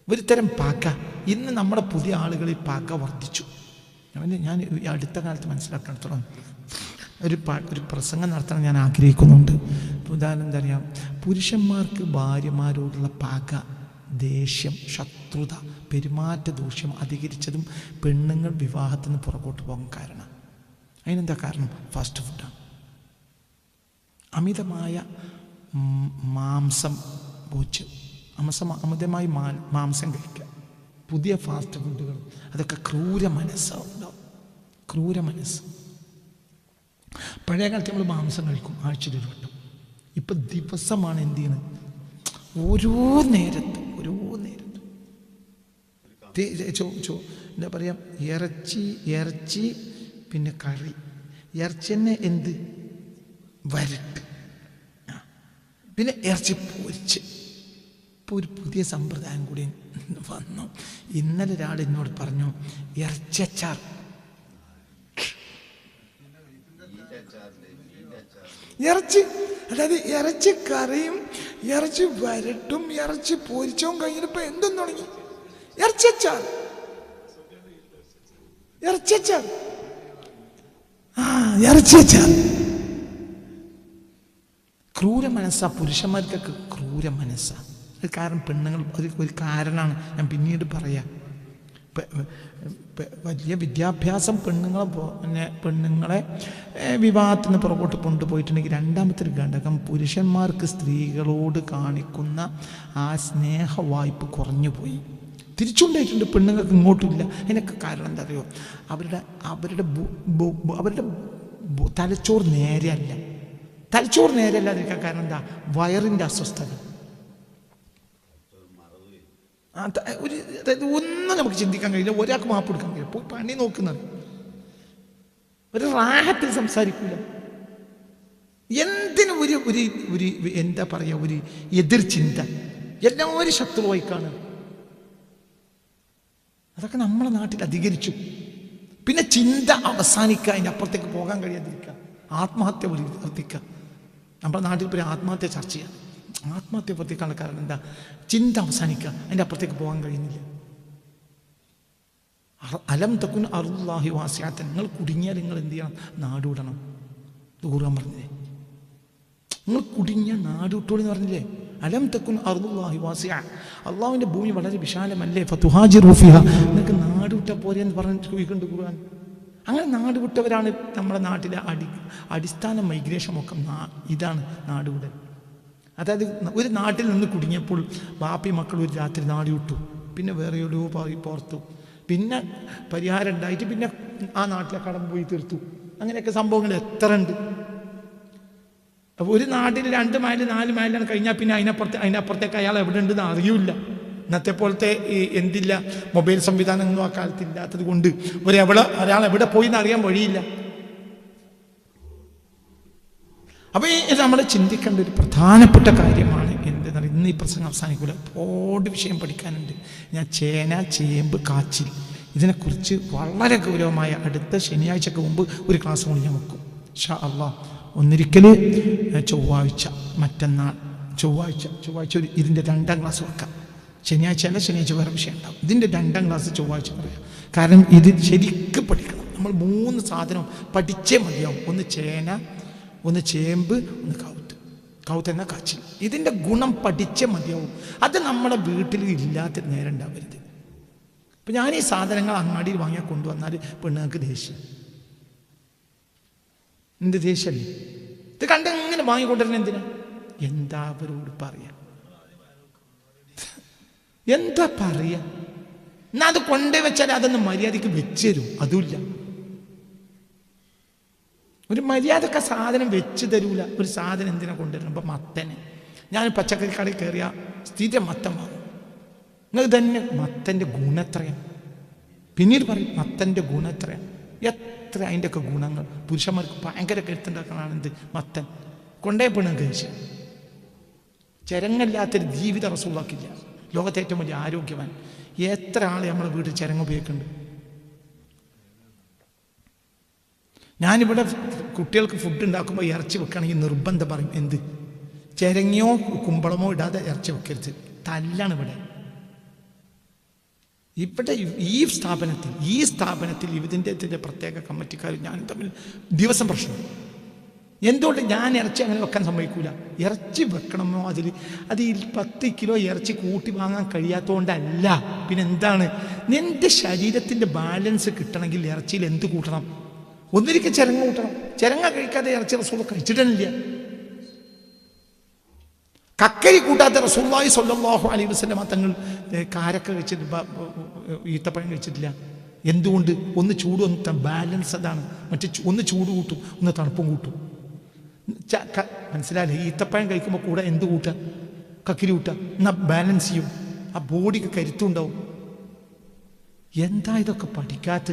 ഒരു തരം പക. ഇന്ന് നമ്മുടെ പുതിയ ആളുകളിൽ പക വർദ്ധിച്ചു. ഞാൻ അടുത്ത കാലത്ത് മനസ്സിലാക്കിടത്തോളം ഒരു പ്രസംഗം നടത്താൻ ഞാൻ ആഗ്രഹിക്കുന്നുണ്ട്. ഉദാഹരണം എന്താ പറയുക, പുരുഷന്മാർക്ക് ഭാര്യമാരോടുള്ള പക, ദേഷ്യം, ശത്രുത, പെരുമാറ്റ ദൂഷ്യം അധികരിച്ചതും പെണ്ണുങ്ങൾ വിവാഹത്തിൽ നിന്ന് പുറകോട്ട് പോകാൻ കാരണം. അതിനെന്താ കാരണം? ഫാസ്റ്റ് ഫുഡാണ്. അമിതമായ മാംസം ഭോജ്യം, അമിതമായി മാംസം കഴിക്കുക, പുതിയ ഫാസ്റ്റ് ഫുഡുകൾ, അതൊക്കെ ക്രൂര മനസ്സാവുണ്ടാവും. ക്രൂര മനസ്സ്. പഴയ കാലത്ത് നമ്മൾ മാംസം കഴിക്കും ആഴ്ചയിൽ ഒരു വട്ടം. ഇപ്പം ദിവസമാണ് എന്ത് ചെയ്യുന്നത്? ഓരോ നേരത്ത് എന്താ പറയുക, ഇറച്ചി പിന്നെ കറി. ഇറച്ചി തന്നെ എന്ത്? വരട്ട്. പിന്നെ ഇറച്ചി പൊരിച്ച്. ഇപ്പോൾ ഒരു പുതിയ സമ്പ്രദായം കൂടി വന്നു. ഇന്നലെ ഒരാൾ എന്നോട് പറഞ്ഞു, ഇറച്ചച്ചാർ. ഇറച്ചി, അതായത് ഇറച്ചി കറിയും ഇറച്ചി വരട്ടും ഇറച്ചി പൊരിച്ചവും കഴിഞ്ഞിട്ടിപ്പോൾ എന്തും തുടങ്ങി ഇറച്ചച്ചാർ. ഇറച്ചച്ചാർ, ഇറച്ചച്ചാർ. ക്രൂര മനസ്സാ, പുരുഷന്മാർക്കൊക്കെ ക്രൂര മനസ്സാ. അത് കാരണം പെണ്ണുങ്ങൾ ഒരു കാരണമാണ്, ഞാൻ പിന്നീട് പറയാം. വലിയ വിദ്യാഭ്യാസം പെണ്ണുങ്ങളെ വിവാഹത്തിന് പുറകോട്ട് കൊണ്ടുപോയിട്ടുണ്ടെങ്കിൽ രണ്ടാമത്തെ ഒരു ഘടകം, പുരുഷന്മാർക്ക് സ്ത്രീകളോട് കാണിക്കുന്ന ആ സ്നേഹ വായ്പ കുറഞ്ഞു പോയി. തിരിച്ചുണ്ടായിട്ടുണ്ട്, പെണ്ണുങ്ങൾക്ക് ഇങ്ങോട്ടുമില്ല. അതിനൊക്കെ കാരണം എന്താ അറിയോ? അവരുടെ തലച്ചോറ് നേരെയല്ല. തലച്ചോറ് നേരെയല്ലാതിരിക്കാൻ കാരണം എന്താ? വയറിൻ്റെ അസ്വസ്ഥത. അതായത് ഒന്നും നമുക്ക് ചിന്തിക്കാൻ കഴിയില്ല, ഒരാൾക്ക് മാപ്പ് കൊടുക്കാൻ കഴിയില്ല. പോയി പണി നോക്കുന്നത്, ഒരു റാഹത്തിൽ സംസാരിക്കൂല. എന്തിനും ഒരു എന്താ പറയുക, ഒരു എതിർ ചിന്ത, എല്ലാവരും ശത്രുവായി കാണുക. അതൊക്കെ നമ്മളെ നാട്ടിൽ അധികരിച്ചു. പിന്നെ ചിന്ത അവസാനിക്കുക, അതിൻ്റെ അപ്പുറത്തേക്ക് പോകാൻ കഴിയാതിരിക്കുക, ആത്മഹത്യ വർദ്ധിക്കുക. നമ്മുടെ നാട്ടിൽ ഇപ്പോൾ ആത്മഹത്യ ചർച്ച ചെയ്യാം. ആത്മഹത്യ വർദ്ധിക്കാനുള്ള കാരണം എന്താ? ചിന്ത അവസാനിക്കുക, അതിൻ്റെ അപ്പുറത്തേക്ക് പോകാൻ കഴിയുന്നില്ല. അലം തക്കുൻ അറുല്ലാഹി വാസിഅത്തൻ. നിങ്ങൾ കുടുങ്ങിയാൽ നിങ്ങൾ എന്ത് ചെയ്യണം? നാടുവിടണം. ദൂരം പറഞ്ഞില്ലേ, നിങ്ങൾ കുടുങ്ങിയ നാടുവിട്ടോളി എന്ന് പറഞ്ഞില്ലേ? അലം തക്കുൻ അറുല്ലാഹി വാസിഅ. അള്ളാഹുവിൻ്റെ ഭൂമി വളരെ വിശാലമല്ലേ? ഫതുഹാജിറു ഫിഹാ. നിങ്ങൾക്ക് നാടുവിട്ടാൽ പോരെ എന്ന് പറഞ്ഞിട്ട് ചോദിക്കുന്നുണ്ട് ഖുർആൻ. അങ്ങനെ നാടുവിട്ടവരാണ് നമ്മുടെ നാട്ടിലെ അടിസ്ഥാന മൈഗ്രേഷനൊക്കെ. ഇതാണ് നാടുവിടൽ. അതായത് ഒരു നാട്ടിൽ നിന്ന് കുടുങ്ങിയപ്പോൾ ബാപ്പി മക്കൾ ഒരു രാത്രി നാട് വിട്ടു, പിന്നെ വേറെ എവിടെയോ പോയി പുറത്തു, പിന്നെ പരിഹാരം ഉണ്ടായിട്ട് പിന്നെ ആ നാട്ടിലെ കടം പോയി തീർത്തു. അങ്ങനെയൊക്കെ സംഭവങ്ങൾ എത്ര ഉണ്ട്. അപ്പോൾ ഒരു നാട്ടിൽ 2 മൈൽ 4 മൈലാണ് കഴിഞ്ഞാൽ പിന്നെ അതിനപ്പുറത്തേക്ക് അയാൾ എവിടെ ഉണ്ടെന്ന് അറിയില്ല. ഇന്നത്തെ പോലത്തെ എന്തില്ല, മൊബൈൽ സംവിധാനമൊന്നും ആ കാലത്ത് ഇല്ലാത്തത് കൊണ്ട് ഒരാൾ എവിടെ പോയി എന്ന് അറിയാൻ വഴിയില്ല. അപ്പോൾ നമ്മൾ ചിന്തിക്കേണ്ട ഒരു പ്രധാനപ്പെട്ട കാര്യമാണ് എന്തെന്ന് പറയുക. ഇന്ന് ഈ പ്രസംഗം അവസാനിക്കില്ല, ഒരുപാട് വിഷയം പഠിക്കാനുണ്ട്. ഞാൻ ചേന, ചേമ്പ്, കാച്ചിൽ ഇതിനെക്കുറിച്ച് വളരെ ഗൗരവമായ അടുത്ത ശനിയാഴ്ചക്ക് മുമ്പ് ഒരു ക്ലാസ് കൂടി ഞാൻ വെക്കും ഇൻഷാ അള്ളാഹ്. ഒന്നിരിക്കൽ ചൊവ്വാഴ്ച, മറ്റന്നാൾ ചൊവ്വാഴ്ച ഇതിൻ്റെ 2ാം ക്ലാസ് വെക്കാം. ശനിയാഴ്ച വേറെ വിഷയം ഉണ്ടാവും. ഇതിൻ്റെ 2ാം ക്ലാസ് ചൊവ്വാഴ്ച പറയാം. കാരണം ഇത് ശരിക്കും പഠിക്കണം. നമ്മൾ 3 സാധനം പഠിച്ചേ മതിയാവും. ഒന്ന് ചേന, ഒന്ന് ചേമ്പ്, ഒന്ന് കൗത്ത് എന്ന കാച്ചിൽ. ഇതിൻ്റെ ഗുണം പഠിച്ചേ മതിയാവും. അത് നമ്മുടെ വീട്ടിൽ ഇല്ലാത്ത നേരം ഉണ്ടാവരുത്. ഇപ്പം ഞാൻ ഈ സാധനങ്ങൾ അങ്ങാടിയിൽ വാങ്ങിയാൽ കൊണ്ടുവന്നാൽ പെണ്ണുങ്ങൾക്ക് ദേഷ്യം. എന്ത് ദേഷ്യമല്ലേ ഇത് കണ്ട് എങ്ങനെ വാങ്ങിക്കൊണ്ടിരുന്ന? എന്തിനാ? എന്താ അവരോട് പറയാ? എന്താ പറയാ? എന്നാ അത് കൊണ്ടേ വെച്ചാൽ അതൊന്ന് മര്യാദയ്ക്ക് വെച്ച് തരും. അതുമില്ല. ഒരു മര്യാദക്ക സാധനം വെച്ച് തരൂല. ഒരു സാധനം എന്തിനാ കൊണ്ടുവരണം? ഇപ്പം മത്തന് ഞാൻ പച്ചക്കറി കടയിൽ കയറിയ സ്ഥിരം മത്തൻ വാങ്ങും. നിങ്ങൾ തന്നെ മത്തൻ്റെ ഗുണം എത്രയാണ്? പിന്നീട് പറയും മത്തൻ്റെ ഗുണം എത്രയാണ്. എത്ര അതിൻ്റെയൊക്കെ ഗുണങ്ങൾ. പുരുഷന്മാർക്ക് ഭയങ്കര കരുത്തുണ്ടാക്കണതാണ് എന്ത്? മത്തൻ. കൊണ്ടേ പെണ്ണും കഴിച്ച് ചിരങ്ങല്ലാത്തൊരു ജീവിതം റസൂലാക്കില്ല. ലോകത്തെ ഏറ്റവും വലിയ ആരോഗ്യവാൻ. എത്ര ആളെ നമ്മളെ വീട്ടിൽ ചിരങ്ങ ഉപയോഗിക്കുന്നുണ്ട്. ഞാനിവിടെ കുട്ടികൾക്ക് ഫുഡ് ഉണ്ടാക്കുമ്പോൾ ഇറച്ചി വെക്കുകയാണെങ്കിൽ നിർബന്ധം പറയും, എന്ത്? ചിരങ്ങയോ കുമ്പളമോ ഇടാതെ ഇറച്ചി വെക്കരുത്. തല്ലാണ് ഇവിടെ. ഇവിടെ ഈ സ്ഥാപനത്തിൽ ഇതിൻ്റെ പ്രത്യേക കമ്മിറ്റിക്കാർ ഞാനും തമ്മിൽ ദിവസം പ്രശ്നം. എന്തുകൊണ്ട് ഞാൻ ഇറച്ചി അങ്ങനെ വെക്കാൻ സമ്മതിക്കൂല? ഇറച്ചി വെക്കണമോ അത് ഈ 10 കിലോ ഇറച്ചി കൂട്ടി വാങ്ങാൻ കഴിയാത്തതുകൊണ്ടല്ല. പിന്നെ എന്താണ്? നിന്റെ ശരീരത്തിൻ്റെ ബാലൻസ് കിട്ടണമെങ്കിൽ ഇറച്ചിയിൽ എന്ത് കൂട്ടണം? ഒന്നിരിക്കും ചിരങ്ങ കൂട്ടണം. ചിരങ്ങ കഴിക്കാതെ ഇറച്ചി റസൂൽ കഴിച്ചിട്ടില്ല. കക്കരി കൂട്ടാത്ത റസൂലുള്ളാഹി സ്വല്ലല്ലാഹു അലൈഹി വസല്ലം തങ്ങൾ കാരക്ക കഴിച്ചിട്ട് ഈത്തപ്പഴം കഴിച്ചിട്ടില്ല. എന്തുകൊണ്ട്? ഒന്ന് ചൂട്, ഒന്ന് ബാലൻസ്. അതാണ്. ഒന്ന് ചൂട് കൂട്ടും, ഒന്ന് തണുപ്പും കൂട്ടും. മനസ്സിലായില്ലേ? ഈത്തപ്പഴം കഴിക്കുമ്പോൾ കൂടെ എന്ത് കൂട്ടുക? കക്കിരി കൂട്ടുക. എന്നാൽ ബാലൻസ് ചെയ്യും, ആ ബോഡിക്ക് കരുത്തുണ്ടാവും. എന്താ ഇതൊക്കെ പഠിക്കാത്ത?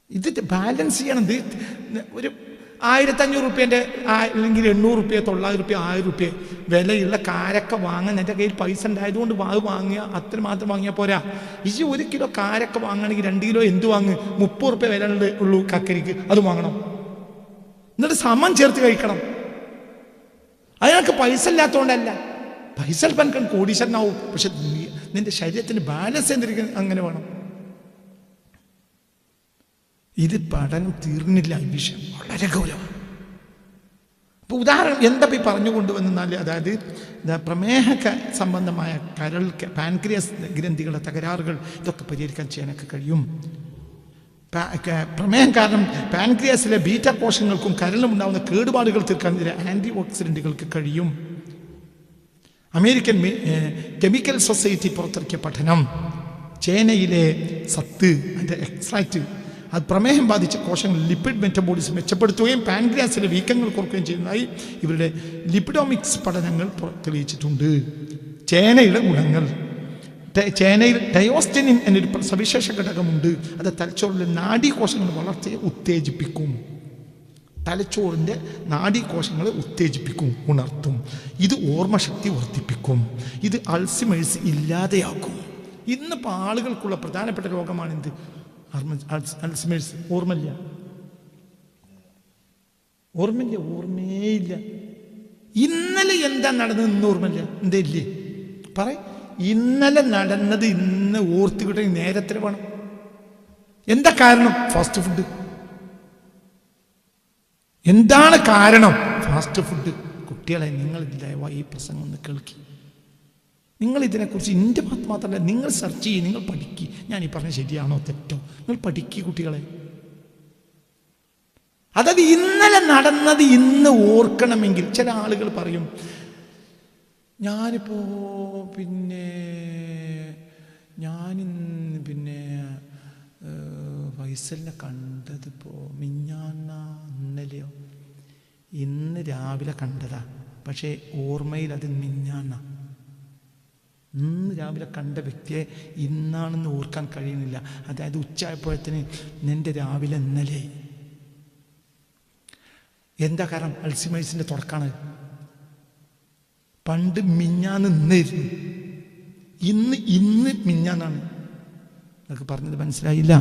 ഇത് ബാലൻസ് ചെയ്യണം. ഒരു 1500 റുപ്യേൻ്റെ അല്ലെങ്കിൽ 800 റുപ്യ, 900 റുപ്യ, 1000 റുപ്യ വിലയുള്ള കാരക്ക വാങ്ങാൻ എൻ്റെ കയ്യിൽ പൈസ ഉണ്ടായതുകൊണ്ട് അത് വാങ്ങിയ അത്ര മാത്രം വാങ്ങിയാൽ പോരാ. ഈ 1 കിലോ കാരക്ക വാങ്ങണമെങ്കിൽ 2 കിലോ എന്ത് വാങ്ങ്? 30 റുപ്യ വില ഉള്ളൂ കക്കരിക്ക്, അത് വാങ്ങണം. എന്നിട്ട് സമം ചേർത്ത് കഴിക്കണം. അതിനൊക്കെ പൈസ ഇല്ലാത്തതുകൊണ്ടല്ല. പൈസ അല്പം കോടീശ്വരനാവും, പക്ഷെ നിന്റെ ശരീരത്തിന് ബാലൻസ് എന്തിരിക്കും അങ്ങനെ വേണം. ഇത് പഠനം തീർന്നില്ല. ഈ വിഷയം വളരെ ഗൗരവമാണ്. അപ്പോൾ ഉദാഹരണം എന്താ ഈ പറഞ്ഞു കൊണ്ടുവന്നാൽ, അതായത് പ്രമേഹ സംബന്ധമായ പാൻക്രിയാസ് ഗ്രന്ഥികളുടെ തകരാറുകൾ ഇതൊക്കെ പരിഹരിക്കാൻ ചെയ്യാനൊക്കെ കഴിയും. പ്രമേഹം കാരണം പാൻക്രിയാസിലെ ബീറ്റ കോശങ്ങൾക്കും കരളിലും ഉണ്ടാകുന്ന കേടുപാടുകൾ തീർക്കാൻ ആൻറ്റി ഓക്സിഡൻറ്റുകൾക്ക് കഴിയും. അമേരിക്കൻ കെമിക്കൽ സൊസൈറ്റി പുറത്തിറക്കിയ പഠനം, ചേനയിലെ സത്ത്, അതിൻ്റെ എക്സ്ട്രാക്റ്റ്, അത് പ്രമേഹം ബാധിച്ച കോശങ്ങൾ ലിപ്പിഡ് മെറ്റബോളിസം മെച്ചപ്പെടുത്തുകയും പാൻക്രിയാസിലെ വീക്കങ്ങൾ കുറയ്ക്കുകയും ചെയ്യുന്നതായി ഇവരുടെ ലിപ്പിഡോമിക്സ് പഠനങ്ങൾ തെളിയിച്ചിട്ടുണ്ട്. ചേനയുടെ ഗുണങ്ങൾ. ചേനയിൽ ഡയോസ്റ്റനിൻ എന്നൊരു സവിശേഷ ഘടകമുണ്ട്. അത് തലച്ചോറിലെ നാഡീകോശങ്ങളുടെ വളർച്ചയെ ഉത്തേജിപ്പിക്കും. തലച്ചോറിൻ്റെ നാഡീകോശങ്ങളെ ഉത്തേജിപ്പിക്കും, ഉണർത്തും. ഇത് ഓർമ്മശക്തി വർദ്ധിപ്പിക്കും. ഇത് അൾസിമേഴ്സ് ഇല്ലാതെയാക്കും. ഇന്നിപ്പോൾ ആളുകൾക്കുള്ള പ്രധാനപ്പെട്ട രോഗമാണെന്ത്? അൾസിമേഴ്സ്. ഓർമ്മയില്ല. ഇന്നലെ എന്താ നടന്നത് ഇന്ന് ഓർമ്മയില്ല. എന്താ ഇല്ലേ? ഇന്നലെ നടന്നത് ഇന്ന് ഓർത്ത് കിട്ടണമെങ്കിൽ നേരത്തെ വേണം. എന്താ കാരണം? Fast food. എന്താണ് കാരണം? Fast food. കുട്ടികളെ, നിങ്ങൾ ദയവായി ഈ പ്രസംഗം ഒന്ന് കേൾക്കി. നിങ്ങൾ ഇതിനെക്കുറിച്ച് എൻ്റെ മാത്രമല്ല, നിങ്ങൾ സെർച്ച് ചെയ്യും, നിങ്ങൾ പഠിക്കുക. ഞാൻ ഈ പറഞ്ഞ ശരിയാണോ തെറ്റോ നിങ്ങൾ പഠിക്കുക കുട്ടികളെ. അതായത് ഇന്നലെ നടന്നത് ഇന്ന് ഓർക്കണമെങ്കിൽ ചില ആളുകൾ പറയും, ഞാനിപ്പോൾ ഫൈസലിനെ കണ്ടതിപ്പോൾ ഇന്നലെയോ ഇന്ന് രാവിലെ കണ്ടതാ, പക്ഷേ ഓർമ്മയിൽ അത് മിഞ്ഞാന്ന. ഇന്ന് രാവിലെ കണ്ട വ്യക്തിയെ ഇന്നാണെന്ന് ഓർക്കാൻ കഴിയുന്നില്ല. അതായത് ഉച്ചയായപ്പോഴത്തിന് നിന്റെ രാവിലെ ഇന്നലെ. എന്താ കാരണം? അൾസിമേഴ്സിൻ്റെ തുടക്കമാണ്. പണ്ട് മിഞ്ഞാന്ന് ഇന്നായിരുന്നു, ഇന്ന് മിഞ്ഞാന്നാണ്. നിങ്ങൾക്ക് പറഞ്ഞത് മനസ്സിലായില്ല?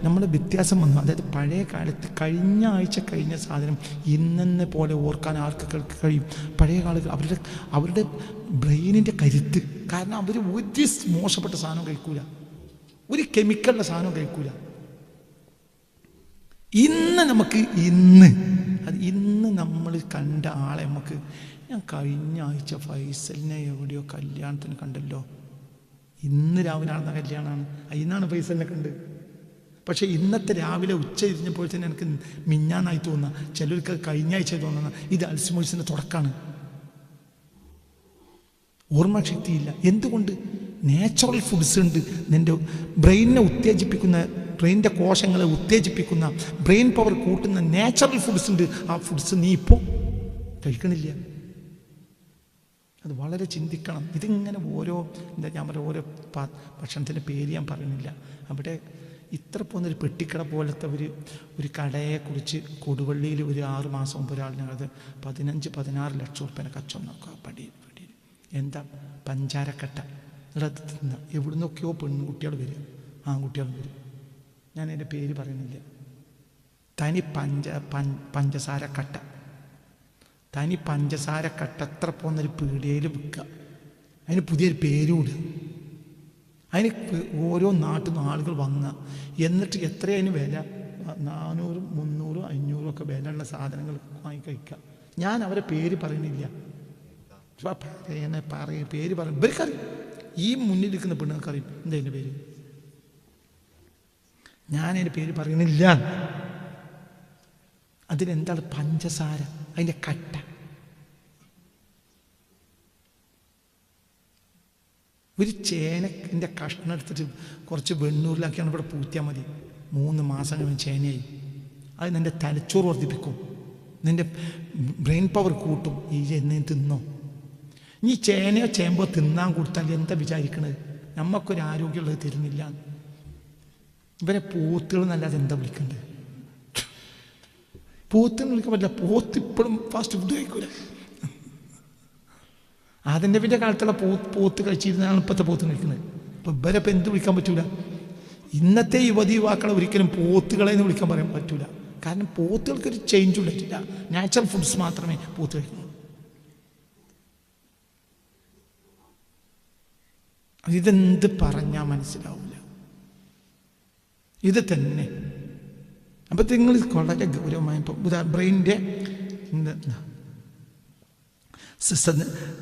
നമ്മുടെ വ്യത്യാസം വന്നു. അതായത് പഴയ കാലത്ത് കഴിഞ്ഞ ആഴ്ച കഴിഞ്ഞ സാധനം ഇന്നെന്നെ പോലെ ഓർക്കാൻ ആർക്ക് കഴിയും? പഴയ ആളുകൾ അവരുടെ ബ്രെയിനിൻ്റെ കരുത്ത്. കാരണം അവർ ഒരു മോശപ്പെട്ട സാധനം കഴിക്കൂല, ഒരു കെമിക്കലിൻ്റെ സാധനം കഴിക്കൂല. ഇന്ന് നമ്മൾ കണ്ട ആളെ ഞാൻ കഴിഞ്ഞ ആഴ്ച ഫൈസലിനെ എവിടെയോ കല്യാണത്തിന് കണ്ടല്ലോ. ഇന്ന് രാവിലെ നടന്ന കല്യാണമാണ്, ഇന്നാണ് ഫൈസലിനെ കണ്ട്. പക്ഷേ ഇന്നത്തെ രാവിലെ ഉച്ച തിരിഞ്ഞപ്പോഴത്തേന് എനിക്ക് മിഞ്ഞാന്നായി തോന്നുക, ചിലർക്ക് കഴിഞ്ഞ ആഴ്ച തോന്നുന്ന. ഇത് അൾസിമേഴ്സിൻ്റെ തുടക്കമാണ്. ഓർമ്മശക്തിയില്ല. എന്തുകൊണ്ട്? നാച്ചുറൽ ഫുഡ്സ് ഉണ്ട്. നിൻ്റെ ബ്രെയിനിനെ ഉത്തേജിപ്പിക്കുന്ന, ബ്രെയിനിൻ്റെ കോശങ്ങളെ ഉത്തേജിപ്പിക്കുന്ന, ബ്രെയിൻ പവർ കൂട്ടുന്ന നാച്ചുറൽ ഫുഡ്സ് ഉണ്ട്. ആ ഫുഡ്സ് നീ ഇപ്പോൾ കഴിക്കണില്ല. അത് വളരെ ചിന്തിക്കണം. ഇതിങ്ങനെ ഞാൻ പറഞ്ഞ ഓരോ ഭക്ഷണത്തിൻ്റെ പേര് ഞാൻ പറയുന്നില്ല. അവിടെ ഇത്ര പോകുന്നൊരു പെട്ടിക്കട പോലത്തെ ഒരു കടയെക്കുറിച്ച് കൊടുവള്ളിയിൽ ഒരു 6 മാസം മുമ്പ് ഒരാളിനത് 15-16 ലക്ഷം റുപ്യേനെ കച്ചവടം നോക്കുക. പടിയിൽ എന്താ? പഞ്ചാരക്കട്ട. അത് തിന്ന എവിടുന്നൊക്കെയോ പെൺകുട്ടികൾ വരും, ആൺകുട്ടികൾ വരും. ഞാൻ എൻ്റെ പേര് പറയുന്നില്ല. തനി പഞ്ചസാരക്കട്ട എത്ര പോകുന്നൊരു പീടികയിൽ വിൽക്കുക. അതിന് പുതിയൊരു പേരൂട്. അതിന് ഓരോ നാട്ടിൽ നിന്ന് ആളുകൾ വാങ്ങുക. എന്നിട്ട് എത്രയതിന് വില? 400, 300, 500 ഒക്കെ വിലയുള്ള സാധനങ്ങൾ വാങ്ങി കഴിക്കുക. ഞാൻ അവരെ പേര് പറയുന്നില്ല, പേര് പറയും. ഇവർക്കറിയും, ഈ മുന്നിലിരിക്കുന്ന പെണ്ണുങ്ങൾക്കറിയും എന്താ എൻ്റെ പേര്. ഞാനതിൻ്റെ പേര് പറയുന്നില്ല. അതിലെന്താണ്? പഞ്ചസാര, അതിൻ്റെ കട്ട. ഒരു ചേനൻ്റെ കഷ്ണം എടുത്തിട്ട് കുറച്ച് വെണ്ണൂരിലാക്കിയാണ് ഇവിടെ പൂത്തിയാൽ മതി. 3 മാസം കഴിഞ്ഞ് ചേനയായി. അത് നിൻ്റെ തലച്ചോറ് വർദ്ധിപ്പിക്കും, നിൻ്റെ ബ്രെയിൻ പവർ കൂട്ടും. ഈ എന്നെ തിന്നോ. ഇനി ചേനയോ ചേമ്പോ തിന്നാൻ കൊടുത്താൽ എന്താ വിചാരിക്കണത്? നമുക്കൊരു ആരോഗ്യമുള്ളത് തരുന്നില്ല. ഇവരെ പോത്തുകൾ എന്നല്ലാതെ എന്താ വിളിക്കണ്ടത്? പോത്തിന് വിളിക്കാൻ പറ്റില്ല. പോത്ത് ഇപ്പോഴും ഫാസ്റ്റ് ഫുഡ് കഴിക്കൂല. അതിൻ്റെ പിന്നെ കാലത്തുള്ള പോത്ത് കഴിച്ചിരുന്നാണ് ഇപ്പോഴത്തെ പോത്ത് കഴിക്കുന്നത്. അപ്പം ഇവരെ ഇപ്പം എന്ത് വിളിക്കാൻ പറ്റൂല? ഇന്നത്തെ യുവതീവാക്കളെ ഒരിക്കലും പോത്തുകളെ എന്ന് വിളിക്കാൻ പറയാൻ പറ്റൂല. കാരണം പോത്തുകൾക്കൊരു ചേഞ്ച് ഉണ്ടായിട്ടില്ല. നാച്ചുറൽ ഫുഡ്സ് മാത്രമേ പോത്ത് കഴിക്കുള്ളൂ. ഇതെന്ത് പറഞ്ഞാൽ മനസ്സിലാവില്ല. ഇത് തന്നെ. അപ്പം നിങ്ങൾ വളരെ ഗൗരവമായ ബ്രെയിനിൻ്റെ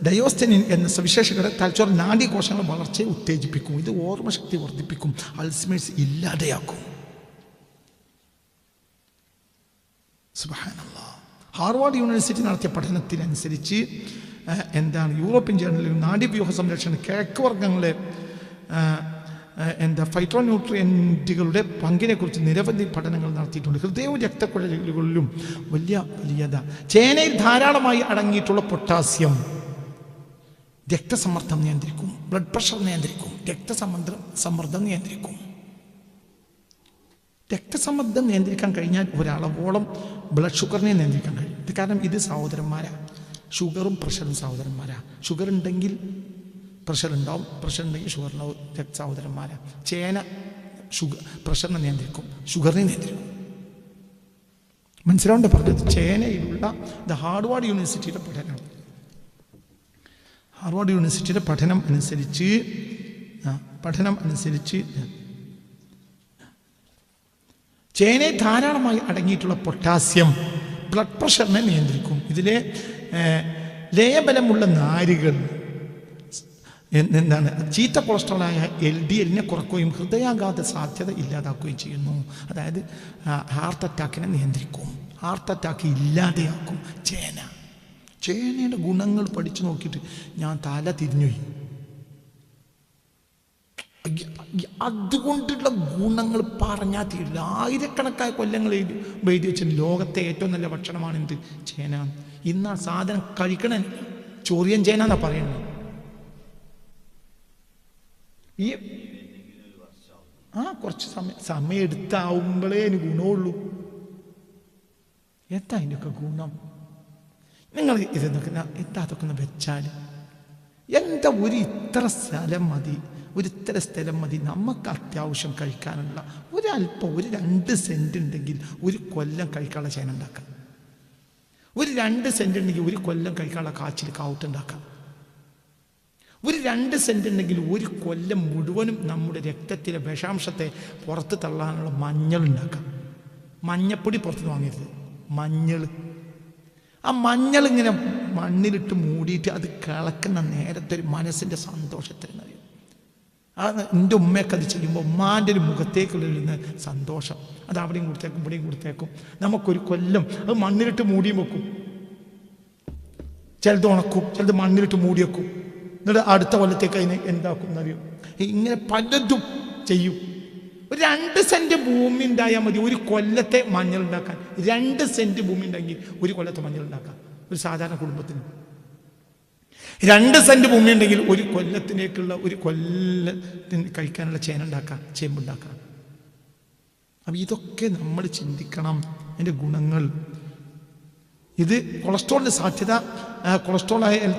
ഡയോസ്റ്റനിൻ എന്ന സവിശേഷതയുടെ തലച്ചോറ് നാഡീകോശങ്ങളുടെ വളർച്ചയെ ഉത്തേജിപ്പിക്കും. ഇത് ഓർമ്മശക്തി വർദ്ധിപ്പിക്കും, അൾസിമേഴ്സ് ഇല്ലാതെയാക്കും. സുബ്ഹാനല്ലാഹ്. ഹാർവാർഡ് യൂണിവേഴ്സിറ്റി നടത്തിയ പഠനത്തിനനുസരിച്ച് യൂറോപ്യൻ ജേർണലിൽ നാഡീവ്യൂഹ സംരക്ഷണ കിഴക്ക് വർഗ്ഗങ്ങളെ ഫൈറ്റോന്യൂട്രിയൻറ്റുകളുടെ പങ്കിനെക്കുറിച്ച് നിരവധി പഠനങ്ങൾ നടത്തിയിട്ടുണ്ട്. ഹൃദയവും രക്തക്കുഴലുകളിലും വലിയതാ. ചേനയിൽ ധാരാളമായി അടങ്ങിയിട്ടുള്ള പൊട്ടാസ്യം രക്തസമ്മർദ്ദം നിയന്ത്രിക്കും, ബ്ലഡ് പ്രഷർ നിയന്ത്രിക്കും, രക്തസമ്മർദ്ദം നിയന്ത്രിക്കും. രക്തസമ്മർദ്ദം നിയന്ത്രിക്കാൻ കഴിഞ്ഞാൽ ഒരളവോളം ബ്ലഡ് ഷുഗറിനെ നിയന്ത്രിക്കാൻ കഴിയും. ഇത് കാരണം ഇത് സഹോദരന്മാരാ. ഷുഗറും പ്രഷറും സഹോദരന്മാരാ. ഷുഗർ ഉണ്ടെങ്കിൽ പ്രഷർ ഉണ്ടാവും, പ്രഷർ ഉണ്ടെങ്കിൽ ഷുഗറുണ്ടാവും. സഹോദരന്മാരാ. ചേന പ്രഷറിനെ നിയന്ത്രിക്കും, ഷുഗറിനെ നിയന്ത്രിക്കും. മനസ്സിലാവേണ്ട പറഞ്ഞത്. ചേനയിലുള്ള ഹാർവാർഡ് യൂണിവേഴ്സിറ്റിയുടെ പഠനം അനുസരിച്ച് ചേനയിൽ ധാരാളമായി അടങ്ങിയിട്ടുള്ള പൊട്ടാസ്യം ബ്ലഡ് പ്രഷറിനെ നിയന്ത്രിക്കും. ഇതിലെ ലയബലമുള്ള നാരുകൾ ചീത്ത കൊളസ്ട്രോളായ LDL കുറക്കുകയും ഹൃദയാഘാത സാധ്യത ഇല്ലാതാക്കുകയും ചെയ്യുന്നു. അതായത് ഹാർട്ട് അറ്റാക്കിനെ നിയന്ത്രിക്കും, ഹാർട്ട് അറ്റാക്ക് ഇല്ലാതെയാക്കും. ചേനയുടെ ഗുണങ്ങൾ പഠിച്ചു നോക്കിയിട്ട് ഞാൻ തല തിരിഞ്ഞുപോയി. അതുകൊണ്ടുള്ള ഗുണങ്ങൾ പറഞ്ഞാൽ തീരില്ല. ആയിരക്കണക്കായ കൊല്ലങ്ങൾ എഴുതി വെച്ചിട്ട് ലോകത്തെ ഏറ്റവും നല്ല ഭക്ഷണമാണ് എന്ത്? ചേന. ഇന്ന് ആ സാധനം കഴിക്കണ ചൊറിയൻ ചേന എന്നാ പറയുന്നത്. കുറച്ച് സമയം എടുത്താവുമ്പോഴേ എനിക്ക് ഗുണമുള്ളൂ. എന്താ അതിൻ്റെയൊക്കെ ഗുണം? നിങ്ങൾ ഇതെന്നൊക്കെ എന്താ അതൊക്കെ ഒന്ന് വെച്ചാൽ എന്താ? ഇത്ര സ്ഥലം മതി നമുക്ക് അത്യാവശ്യം കഴിക്കാനുള്ള ഒരല്പം, 2 സെൻറ്റ് ഉണ്ടെങ്കിൽ 1 കൊല്ലം കഴിക്കാനുള്ള ചേന ഉണ്ടാക്കാം. 2 സെൻറ്റ് ഉണ്ടെങ്കിൽ 1 കൊല്ലം കഴിക്കാനുള്ള കാച്ചിൽ കാവുത്തുണ്ടാക്കാം. 2 സെൻറ്റ് ഉണ്ടെങ്കിൽ 1 കൊല്ലം മുഴുവനും നമ്മുടെ രക്തത്തിലെ വിഷാംശത്തെ പുറത്ത് തള്ളാനുള്ള മഞ്ഞൾ ഉണ്ടാക്കാം. മഞ്ഞപ്പൊടി പുറത്ത് വാങ്ങരുത്, മഞ്ഞൾ. ആ മഞ്ഞൾ ഇങ്ങനെ മണ്ണിലിട്ട് മൂടിയിട്ട് അത് കിളക്കുന്ന നേരത്തെ ഒരു മനസ്സിൻ്റെ സന്തോഷത്തിനറിയും. എൻ്റെ ഉമ്മയൊക്കെ അത് ചെയ്യുമ്പോൾ ഉമ്മാൻ്റെ ഒരു മുഖത്തേക്കുള്ള സന്തോഷം അത് അവിടെയും കൊടുത്തേക്കും ഇവിടെയും കൊടുത്തേക്കും. നമുക്കൊരു കൊല്ലം അത് മണ്ണിലിട്ട് മൂടിയും വെക്കും. ചിലത് ഉണക്കും, ചിലത് മണ്ണിലിട്ട് മൂടി വെക്കും. എന്നിട്ട് അടുത്ത കൊല്ലത്തേക്ക് അതിനെ എന്താക്കും എന്നറിയും. ഇങ്ങനെ പലതും ചെയ്യും. 2 സെൻറ്റ് ഭൂമി ഉണ്ടായാൽ മതി 1 കൊല്ലത്തെ മഞ്ഞൾ ഉണ്ടാക്കാൻ. 2 സെൻറ്റ് ഭൂമി ഉണ്ടെങ്കിൽ 1 കൊല്ലത്തെ മഞ്ഞൾ ഉണ്ടാക്കാം. ഒരു സാധാരണ കുടുംബത്തിന് 2 സെൻറ്റ് ഭൂമി ഉണ്ടെങ്കിൽ 1 കൊല്ലത്തിലേക്കുള്ള 1 കൊല്ലത്തിന് കഴിക്കാനുള്ള ചേന ഉണ്ടാക്കാം, ചേമ്പുണ്ടാക്കാം. അപ്പം ഇതൊക്കെ നമ്മൾ ചിന്തിക്കണം, അതിൻ്റെ ഗുണങ്ങൾ. ഇത് കൊളസ്ട്രോളിന് സാധ്യത,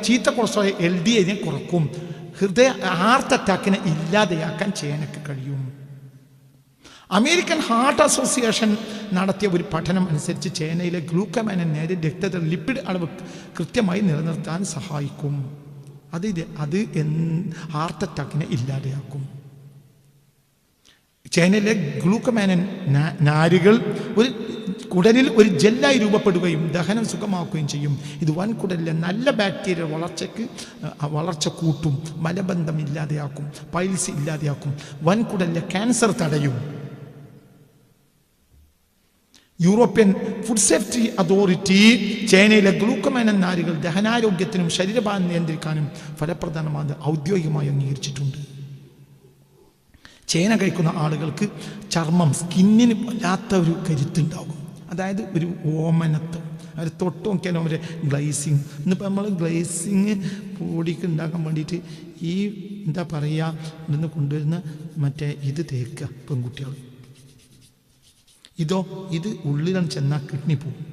ചീത്ത കൊളസ്ട്രോൾ LDL കുറക്കും. ഹാർട്ട് അറ്റാക്കിനെ ഇല്ലാതെയാക്കാൻ ചേനയ്ക്ക് കഴിയും. അമേരിക്കൻ ഹാർട്ട് അസോസിയേഷൻ നടത്തിയ ഒരു പഠനം അനുസരിച്ച് ചേനയിലെ ഗ്ലൂക്കമാനെ നേരെ രക്തത്തിൽ ലിപ്പിഡ് അളവ് കൃത്യമായി നിലനിർത്താൻ സഹായിക്കും. അത് ഹാർട്ട് അറ്റാക്കിനെ ഇല്ലാതെയാക്കും. ചൈനയിലെ ഗ്ലൂക്കമാനൻ നാരുകൾ ഒരു കുടലിൽ ഒരു ജെല്ലായി രൂപപ്പെടുകയും ദഹനം സുഖമാക്കുകയും ചെയ്യും. ഇത് വൻകുടലിലെ നല്ല ബാക്ടീരിയ വളർച്ച കൂട്ടും, മലബന്ധം ഇല്ലാതെയാക്കും, പൈൽസ് ഇല്ലാതെയാക്കും, വൻകുടലിലെ ക്യാൻസർ തടയും. യൂറോപ്യൻ ഫുഡ് സേഫ്റ്റി അതോറിറ്റി ചൈനയിലെ ഗ്ലൂക്കമാനൻ നാരുകൾ ദഹനാരോഗ്യത്തിനും ശരീരഭാരം നിയന്ത്രിക്കാനും ഫലപ്രദമാണെന്ന് ഔദ്യോഗികമായി അംഗീകരിച്ചിട്ടുണ്ട്. ചേന കഴിക്കുന്ന ആളുകൾക്ക് ചർമ്മം, സ്കിന്നിന് വല്ലാത്ത ഒരു കരുത്തുണ്ടാകും. അതായത് ഒരു ഓമനത്വം. അവർ തൊട്ട് നോക്കിയാലും അവരെ ഗ്ലേസിങ്. ഇന്നിപ്പോൾ നമ്മൾ ഗ്ലേസിങ് ബോഡിക്ക് ഉണ്ടാക്കാൻ വേണ്ടിയിട്ട് ഈ എന്താ പറയുക, ഇവിടുന്ന് കൊണ്ടുവരുന്ന മറ്റേ ഇത് തേക്കുക പെൺകുട്ടികൾ. ഇത് ഉള്ളിലാണ് ചെന്നാൽ കിഡ്നി പോകും.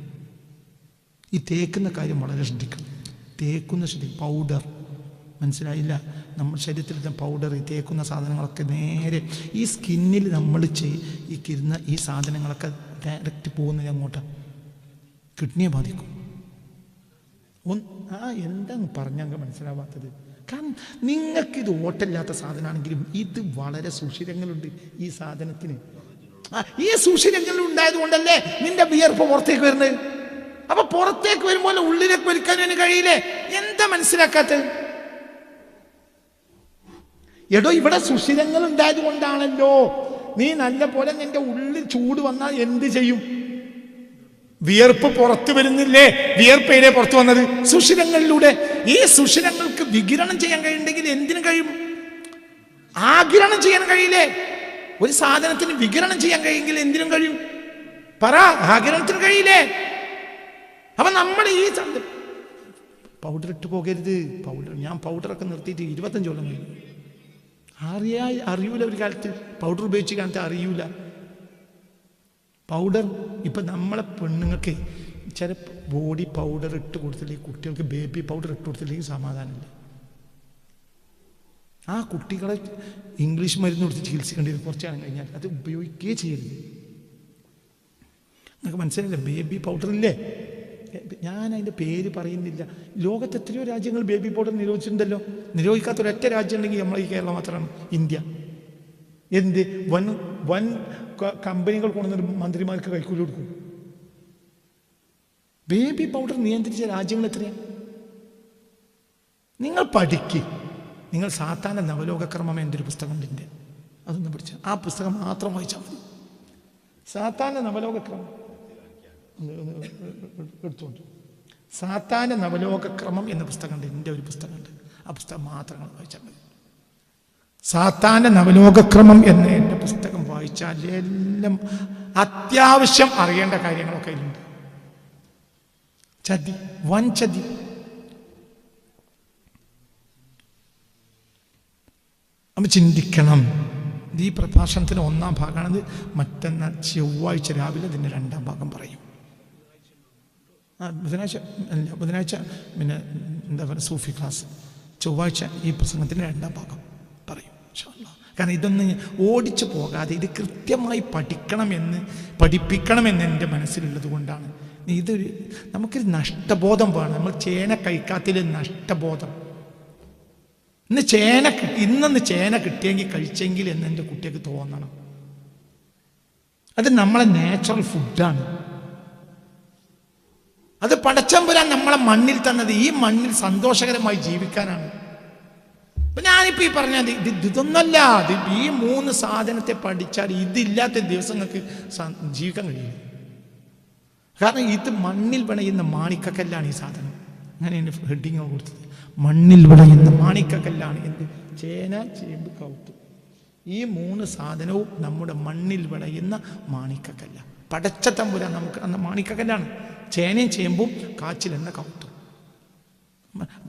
ഈ തേക്കുന്ന കാര്യം വളരെ ശ്രദ്ധിക്കണം. പൗഡർ മനസ്സിലായില്ല? നമ്മുടെ ശരീരത്തിൽ പൗഡർ, ഈ തേക്കുന്ന സാധനങ്ങളൊക്കെ നേരെ ഈ സ്കിന്നിൽ നമ്മൾ ഈ കിരുന്ന ഈ സാധനങ്ങളൊക്കെ ഡയറക്റ്റ് പോകുന്നത് അങ്ങോട്ടാണ്, കിഡ്നിയെ ബാധിക്കും. എന്താണ് പറഞ്ഞങ്ങ് മനസ്സിലാവാത്തത്? കാരണം നിങ്ങൾക്കിത് ഓട്ടമില്ലാത്ത സാധനമാണെങ്കിലും ഇത് വളരെ സുഷിരങ്ങളുണ്ട് ഈ സാധനത്തിന്. ഈ സുഷിരങ്ങൾ ഉണ്ടായത് കൊണ്ടല്ലേ നിന്റെ വിയർപ്പ് പുറത്തേക്ക് വരുന്നത്. അപ്പൊ പുറത്തേക്ക് വരുമ്പോൾ ഉള്ളിലേക്ക് വലിക്കാൻ കഴിയില്ലേ? എന്താ മനസ്സിലാക്കാത്തത്? എടോ, ഇവിടെ സുഷിരങ്ങൾ ഉണ്ടായത് കൊണ്ടാണല്ലോ നീ നല്ല പോലെ നിന്റെ ഉള്ളിൽ ചൂട് വന്നാൽ എന്ത് ചെയ്യും? വിയർപ്പ് പുറത്തു വരുന്നില്ലേ? വിയർപ്പയിലെ പുറത്തു വന്നത് സുഷിരങ്ങളിലൂടെ. ഈ സുഷിരങ്ങൾക്ക് വികിരണം ചെയ്യാൻ കഴിയുന്നെങ്കിൽ എന്തിനു കഴിയും? ആഗിരണം ചെയ്യാൻ കഴിയില്ലേ? ഒരു സാധനത്തിന് വികിരണം ചെയ്യാൻ കഴിയെങ്കിൽ എന്തിനും കഴിയും? പറ, ആഗിരണത്തിന് കഴിയില്ലേ? അപ്പൊ നമ്മൾ ഈ പൗഡർ ഇട്ട് പോകരുത്. ഞാൻ പൗഡറൊക്കെ നിർത്തിയിട്ട് 25 കൊല്ലം കഴിഞ്ഞു. അറിയൂല ഒരു കാലത്ത് പൗഡർ ഉപയോഗിച്ച് കാലത്ത് അറിയൂല. പൗഡർ ഇപ്പം നമ്മളെ പെണ്ണുങ്ങൾക്ക് ചില ബോഡി പൗഡർ ഇട്ട് കൊടുത്തില്ലെങ്കിൽ, കുട്ടികൾക്ക് ബേബി പൗഡർ ഇട്ട് കൊടുത്തില്ലെങ്കിൽ സമാധാനമില്ല. ആ കുട്ടികളെ ഇംഗ്ലീഷ് മരുന്ന് കൊടുത്ത് ചികിത്സിക്കേണ്ടി വരും കുറച്ച് കാലം കഴിഞ്ഞാൽ. അത് ഉപയോഗിക്കുകയേ ചെയ്യരുത്. നിങ്ങൾക്ക് മനസ്സിലായില്ല? ബേബി പൗഡർ ഇല്ലേ? ഞാൻ അതിൻ്റെ പേര് പറയുന്നില്ല. ലോകത്ത് എത്രയോ രാജ്യങ്ങൾ ബേബി പൗഡർ നിരോധിച്ചിട്ടുണ്ടല്ലോ. നിരോധിക്കാത്ത ഒരൊറ്റ രാജ്യം ഉണ്ടെങ്കിൽ നമ്മൾ ഈ കേരളം മാത്രമാണ്, ഇന്ത്യ. എന്ത് വൻ കമ്പനികൾ കൊണ്ടുവന്നിട്ട് മന്ത്രിമാർക്ക് കൈക്കൂലി കൊടുക്കും. ബേബി പൗഡർ നിയന്ത്രിച്ച രാജ്യങ്ങൾ എത്രയാണ്? നിങ്ങൾ പഠിക്ക്. നിങ്ങൾ സാത്താന നവലോകക്രമം എന്നൊരു പുസ്തകമുണ്ട് എൻ്റെ, അതൊന്ന് പഠിച്ച. ആ പുസ്തകം മാത്രം വായിച്ചാൽ മതി. സാത്താന നവലോകക്രമം എടുത്തോണ്ട്. സാത്താന നവലോകക്രമം എന്ന പുസ്തകമുണ്ട്, എൻ്റെ ഒരു പുസ്തകമുണ്ട്. ആ പുസ്തകം മാത്രം വായിച്ചാൽ മതി. സാത്താന നവലോകക്രമം എന്ന എൻ്റെ പുസ്തകം വായിച്ചാൽ എല്ലാം അത്യാവശ്യം അറിയേണ്ട കാര്യങ്ങളൊക്കെ അതിലുണ്ട്. ചതി, വൻ ചതി. നമ്മൾ ചിന്തിക്കണം. ഈ പ്രഭാഷണത്തിന് 1-ാം ഭാഗമാണത്. മറ്റന്നാൾ ചൊവ്വാഴ്ച രാവിലെ ഇതിൻ്റെ 2-ാം ഭാഗം പറയും. ബുധനാഴ്ച പിന്നെ എന്താ പറയുക, സൂഫി ക്ലാസ്. ചൊവ്വാഴ്ച ഈ പ്രസംഗത്തിൻ്റെ 2-ാം ഭാഗം പറയും ഇൻഷാ അല്ലാഹ്. കാരണം ഇതൊന്നും ഓടിച്ചു പോകാതെ ഇത് കൃത്യമായി പഠിപ്പിക്കണമെന്ന് എൻ്റെ മനസ്സിലുള്ളത് കൊണ്ടാണ്. ഇതൊരു നമുക്കൊരു നഷ്ടബോധം വേണം. നമ്മൾ ചേന കഴിക്കാത്തതിൽ നഷ്ടബോധം. ഇന്നൊന്ന് ചേന കിട്ടിയെങ്കിൽ കഴിച്ചെങ്കിൽ എന്ന് എൻ്റെ കുട്ടിക്ക് തോന്നണം. അത് നമ്മളെ നാച്ചുറൽ ഫുഡാണ്. അത് പടച്ചമ്പുരാൻ നമ്മളെ മണ്ണിൽ തന്നത് ഈ മണ്ണിൽ സന്തോഷകരമായി ജീവിക്കാനാണ്. അപ്പൊ ഞാനിപ്പോ ഈ പറഞ്ഞത് ഇതൊന്നല്ല. ഈ 3 സാധനത്തെ പഠിച്ചാൽ ഇതില്ലാത്ത ദിവസങ്ങൾക്ക് ജീവിക്കാൻ കഴിയും. കാരണം ഇത് മണ്ണിൽ വിളയുന്ന മാണിക്കക്കല്ലാണ് ഈ സാധനം. അങ്ങനെ എൻ്റെ ഹെഡിങ് കൊടുത്തത്. മണ്ണിൽ വിളയുന്ന മാണിക്കക്കല്ലാണ് എന്ത്? ചേന, ചേമ്പ്, കൗത്ത്. ഈ 3 സാധനവും നമ്മുടെ മണ്ണിൽ വിളയുന്ന മാണിക്കക്കല്ല. പടച്ച തമ്പുരാൻ നമുക്ക് അന്ന് മാണിക്കക്കല്ലാണ്. ചേനയും ചേമ്പും കാച്ചിലെന്ന കൗത്തും.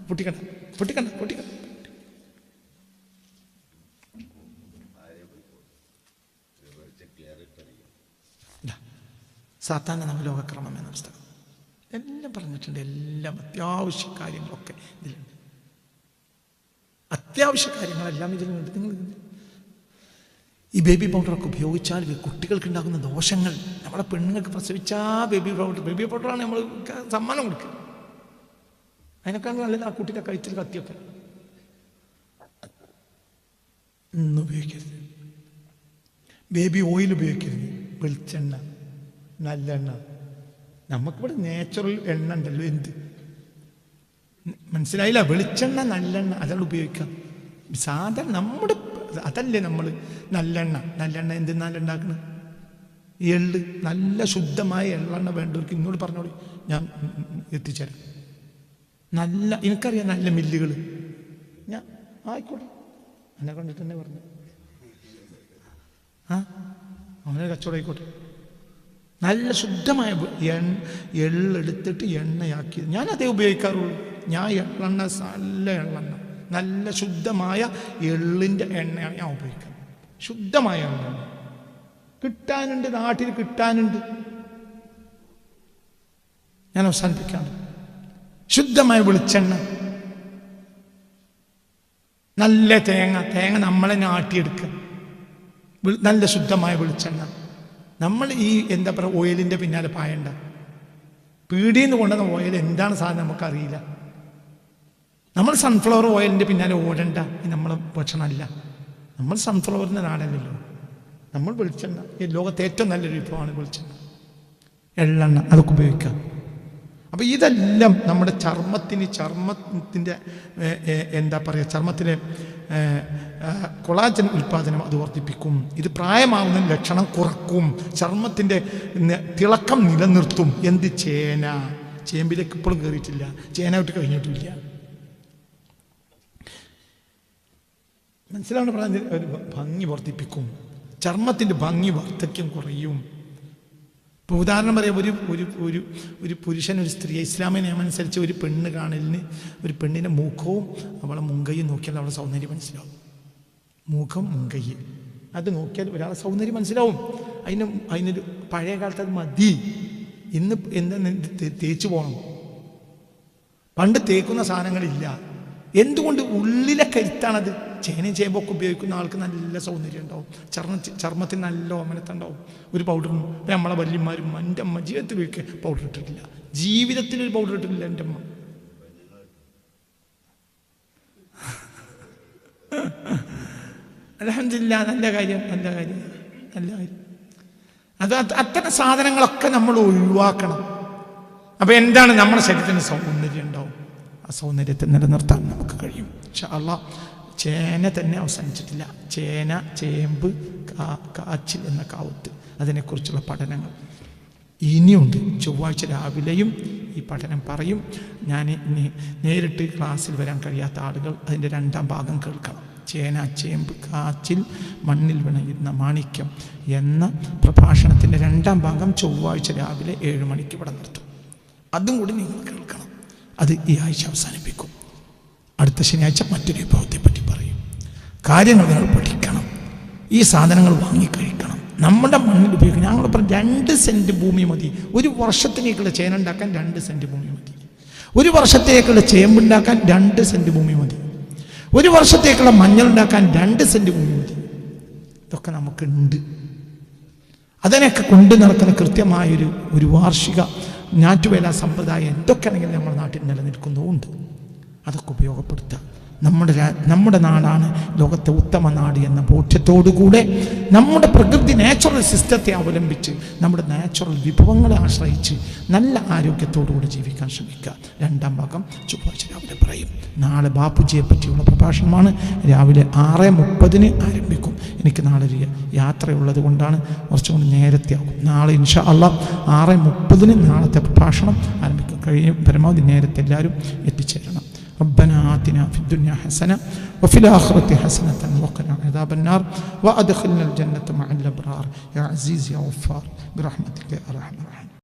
പൊട്ടിക്കണ്ട. സാത്താന നവലോകക്രമം എന്ന പുസ്തകം എല്ലാം പറഞ്ഞിട്ടുണ്ട്. എല്ലാം അത്യാവശ്യ കാര്യങ്ങളൊക്കെ ഇതിലുണ്ട്. അത്യാവശ്യ കാര്യങ്ങളെല്ലാം ഇതിലുണ്ട്. നിങ്ങൾ ഈ ബേബി പൗഡറൊക്കെ ഉപയോഗിച്ചാൽ കുട്ടികൾക്ക് ഉണ്ടാകുന്ന ദോഷങ്ങൾ, നമ്മളെ പെണ്ണുങ്ങൾക്ക് പ്രസവിച്ചാൽ ബേബി പൗഡറാണ് നമ്മൾ സമ്മാനം കൊടുക്കുക. അതിനേക്കാൾ നല്ലത് ആ കുട്ടിയുടെ കഴുത്തിൽ കത്തിയൊക്കെ. ഒന്നും ഉപയോഗിക്കരുത്. ബേബി ഓയിൽ ഉപയോഗിക്കരുത്. വെളിച്ചെണ്ണ, നല്ലെണ്ണ. നമുക്കിവിടെ നാച്ചുറൽ എണ്ണ ഉണ്ടല്ലോ, എന്ത് മനസ്സിലായില്ല? വെളിച്ചെണ്ണ, നല്ലെണ്ണ അതാണ് ഉപയോഗിക്കാം. സാധാരണ നമ്മുടെ അതല്ലേ നമ്മൾ നല്ലെണ്ണ എന്തിനാണ് ഉണ്ടാക്കുന്നത്? എള്ള്, നല്ല ശുദ്ധമായ എള്ളെണ്ണ വേണ്ടവർക്ക് ഇന്നോട് പറഞ്ഞോളൂ, ഞാൻ എത്തിച്ചേരാം. നല്ല എനിക്കറിയാം നല്ല മില്ലുകൾ. ഞാൻ ആയിക്കോട്ടെ, എന്നെ കണ്ടിട്ട് തന്നെ പറഞ്ഞു അവനെ കച്ചവടം ആയിക്കോട്ടെ. നല്ല ശുദ്ധമായ എള്ളെടുത്തിട്ട് എണ്ണയാക്കിയത് ഞാൻ അതേ ഉപയോഗിക്കാറുള്ളൂ. ഞാൻ എള്ളെണ്ണ, നല്ല എള്ളെണ്ണ, നല്ല ശുദ്ധമായ എള്ളിൻ്റെ എണ്ണയാണ് ഞാൻ ഉപയോഗിക്കുന്നത്. ശുദ്ധമായ എണ്ണ കിട്ടാനുണ്ട്, നാട്ടിൽ കിട്ടാനുണ്ട്. ഞാൻ അവസാനിപ്പിക്കാണ്. ശുദ്ധമായ വെളിച്ചെണ്ണ, നല്ല തേങ്ങ നമ്മളെ ആട്ടിയെടുക്കുക, നല്ല ശുദ്ധമായ വെളിച്ചെണ്ണ. നമ്മൾ ഈ എന്താ പറയുക ഓയിലിൻ്റെ പിന്നാലെ പായണ്ട. പീടിയിൽ നിന്ന് കൊണ്ടുവന്ന ഓയിൽ എന്താണ് സാധനം നമുക്കറിയില്ല. നമ്മൾ സൺഫ്ലവർ ഓയിലിൻ്റെ പിന്നാലെ ഓടണ്ട. നമ്മളെ ഭക്ഷണമല്ല. നമ്മൾ സൺഫ്ലവറിൻ്റെ നാടല്ലല്ലോ. നമ്മൾ വെളിച്ചെണ്ണ, ഈ ലോകത്തെ ഏറ്റവും നല്ലൊരു വിഭവമാണ് വെളിച്ചെണ്ണ, എള്ളെണ്ണ, അതൊക്കെ ഉപയോഗിക്കാം. അപ്പോൾ ഇതെല്ലാം നമ്മുടെ ചർമ്മത്തിൻ്റെ എന്താ പറയുക, ചർമ്മത്തിലെ കൊളാജൻ ഉൽപ്പാദനം അത് വർദ്ധിപ്പിക്കും. ഇത് പ്രായമാവുന്ന ലക്ഷണം കുറക്കും. ചർമ്മത്തിൻ്റെ തിളക്കം നിലനിർത്തും. എന്ത്? ചേമ്പിലേക്ക് ഇപ്പോഴും കയറിയിട്ടില്ല, ചേനായിട്ട് കഴിഞ്ഞിട്ടില്ല. മനസ്സിലാണ് പറഞ്ഞത്. ഒരു ഭംഗി വർദ്ധിപ്പിക്കും. ചർമ്മത്തിൻ്റെ ഭംഗി വാർദ്ധക്യം കുറയും. ഇപ്പോൾ ഉദാഹരണം പറയാം, ഒരു പുരുഷൻ ഒരു സ്ത്രീ, ഇസ്ലാമിക നിയമം അനുസരിച്ച് ഒരു പെണ്ണ് കാണലിന് ഒരു പെണ്ണിൻ്റെ മുഖവും അവളെ മുൻകൈയും നോക്കിയാൽ അവളെ സൗന്ദര്യം മനസ്സിലാവും. മുഖം, മുൻകൈ അത് നോക്കിയാൽ ഒരാളെ സൗന്ദര്യം മനസ്സിലാവും. അതിനൊരു പഴയ കാലത്ത് അത് മതി. ഇന്ന് എന്താ തേച്ചു പോകണം. പണ്ട് തേക്കുന്ന സാധനങ്ങളില്ല. എന്തുകൊണ്ട്? ഉള്ളിലെ കരുത്താണത്. ചേനയും ചേമ്പൊക്കെ ഉപയോഗിക്കുന്ന ആൾക്ക് നല്ല സൗന്ദര്യം ഉണ്ടാവും. ചർമ്മത്തിന് നല്ല ഓമനത്തുണ്ടാവും. ഒരു പൗഡറും നമ്മളെ വല്യന്മാരും എൻ്റെ അമ്മ ജീവിതത്തിൽ ഒരിക്കൽ പൗഡർ ഇട്ടിട്ടില്ല. ജീവിതത്തിൽ ഒരു പൗഡർ ഇട്ടിട്ടില്ല എൻ്റെ അമ്മ. അൽഹംദുലില്ലാ, നല്ല കാര്യം. അത് അത്തരം സാധനങ്ങളൊക്കെ നമ്മൾ ഒഴിവാക്കണം. അപ്പോൾ എന്താണ്? നമ്മുടെ ശരീരത്തിന് സൗന്ദര്യം ഉണ്ടാവും. ആ സൗന്ദര്യത്തെ നിലനിർത്താൻ നമുക്ക് കഴിയും. ഇൻഷാ അല്ലാഹ്. ചേന തന്നെ അവസാനിച്ചിട്ടില്ല. ചേന, ചേമ്പ്, കാച്ചിൽ എന്ന കാവുത്ത്, അതിനെക്കുറിച്ചുള്ള പഠനങ്ങൾ ഇനിയുണ്ട്. ചൊവ്വാഴ്ച രാവിലെയും ഈ പഠനം പറയും. ഞാൻ നേരിട്ട് ക്ലാസ്സിൽ വരാൻ കഴിയാത്ത ആളുകൾ അതിൻ്റെ 2ാം ഭാഗം കേൾക്കണം. ചേന, ചേമ്പ്, കാച്ചിൽ, മണ്ണിൽ വിളയുന്ന മാണിക്യം എന്ന പ്രഭാഷണത്തിൻ്റെ 2ാം ഭാഗം ചൊവ്വാഴ്ച രാവിലെ 7 മണിക്ക് ഇവിടെ നിർത്തും. അതും കൂടി നിങ്ങൾ കേൾക്കണം. അത് ഈ ആഴ്ച അവസാനിപ്പിക്കും. അടുത്ത ശനിയാഴ്ച മറ്റൊരു വിഭവത്തെ പറ്റി പറയും. കാര്യങ്ങൾ നിങ്ങൾ പഠിക്കണം. ഈ സാധനങ്ങൾ വാങ്ങിക്കഴിക്കണം. നമ്മുടെ മണ്ണിൽ ഉപയോഗിക്കണം. ഞങ്ങളിപ്പോൾ 2 സെൻറ്റ് ഭൂമി മതി. ഒരു വർഷത്തിലേക്കുള്ള ചേന ഉണ്ടാക്കാൻ 2 സെൻറ്റ് ഭൂമി മതി. ഒരു വർഷത്തേക്കുള്ള ചേമ്പുണ്ടാക്കാൻ 2 സെൻറ്റ് ഭൂമി മതി. ഒരു വർഷത്തേക്കുള്ള മഞ്ഞൾ ഉണ്ടാക്കാൻ 2 സെൻറ്റ് ഭൂമി മതി. ഇതൊക്കെ നമുക്കുണ്ട്. അതിനൊക്കെ കൊണ്ടു നടക്കുന്ന കൃത്യമായൊരു വാർഷിക ഞാറ്റുവേല സമ്പ്രദായം എന്തൊക്കെയാണെങ്കിലും നമ്മുടെ നാട്ടിൽ നിലനിൽക്കുന്നുമുണ്ട്. അതൊക്കെ ഉപയോഗപ്പെടുത്തുക. നമ്മുടെ നാടാണ് ലോകത്തെ ഉത്തമ നാട് എന്ന ബോധ്യത്തോടുകൂടെ നമ്മുടെ പ്രകൃതി നാച്ചുറൽ സിസ്റ്റത്തെ അവലംബിച്ച് നമ്മുടെ നാച്ചുറൽ വിഭവങ്ങളെ ആശ്രയിച്ച് നല്ല ആരോഗ്യത്തോടുകൂടി ജീവിക്കാൻ ശ്രമിക്കുക. 2ാം ഭാഗം ചൊവ്വാഴ്ച രാവിലെ പറയും. നാളെ ബാപ്പുജിയെ പറ്റിയുള്ള പ്രഭാഷണമാണ്. രാവിലെ 6:30 ആരംഭിക്കും. എനിക്ക് നാളെ ഒരു യാത്രയുള്ളത് കൊണ്ടാണ് കുറച്ചും കൂടി നേരത്തെ ആകും. നാളെ ഇൻഷാ അല്ലാഹ് 6:30 നാളത്തെ പ്രഭാഷണം ആരംഭിക്കും. പരമാവധി നേരത്തെ എല്ലാവരും എത്തിച്ചേരണം. ربنا آتنا في الدنيا حسنة وفي الآخرة حسنة وقنا عذاب النار وأدخلنا الجنة مع الأبرار يا عزيز يا غفار برحمتك يا أرحم الراحمين.